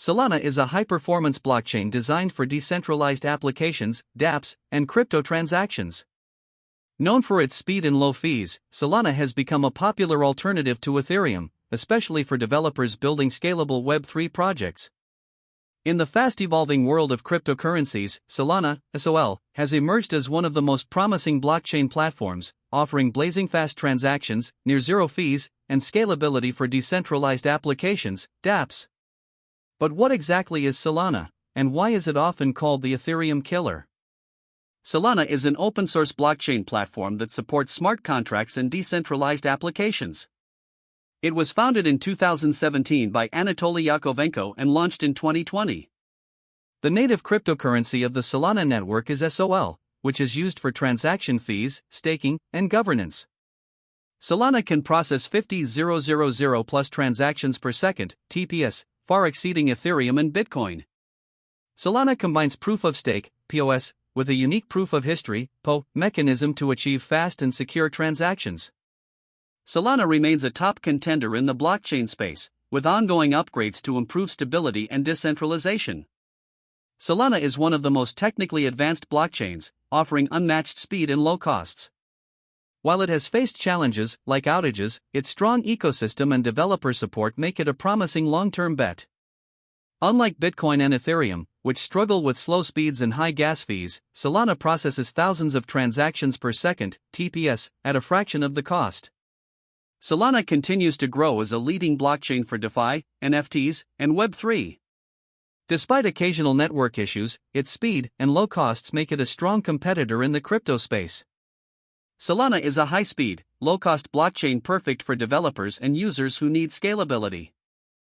Solana is a high-performance blockchain designed for decentralized applications, dApps, and crypto transactions. Known for its speed and low fees, Solana has become a popular alternative to Ethereum, especially for developers building scalable Web3 projects. In the fast-evolving world of cryptocurrencies, Solana, SOL, has emerged as one of the most promising blockchain platforms, offering blazing-fast transactions, near-zero fees, and scalability for decentralized applications, dApps. But what exactly is Solana, and why is it often called the Ethereum killer? Solana is an open-source blockchain platform that supports smart contracts and decentralized applications. It was founded in 2017 by Anatoly Yakovenko and launched in 2020. The native cryptocurrency of the Solana network is SOL, which is used for transaction fees, staking, and governance. Solana can process 50,000 plus transactions per second, TPS, far exceeding Ethereum and Bitcoin. Solana combines proof-of-stake, POS, with a unique proof-of-history, PO, mechanism to achieve fast and secure transactions. Solana remains a top contender in the blockchain space, with ongoing upgrades to improve stability and decentralization. Solana is one of the most technically advanced blockchains, offering unmatched speed and low costs. While it has faced challenges, like outages, its strong ecosystem and developer support make it a promising long-term bet. Unlike Bitcoin and Ethereum, which struggle with slow speeds and high gas fees, Solana processes thousands of transactions per second, TPS, at a fraction of the cost. Solana continues to grow as a leading blockchain for DeFi, NFTs, and Web3. Despite occasional network issues, its speed and low costs make it a strong competitor in the crypto space. Solana is a high-speed, low-cost blockchain perfect for developers and users who need scalability.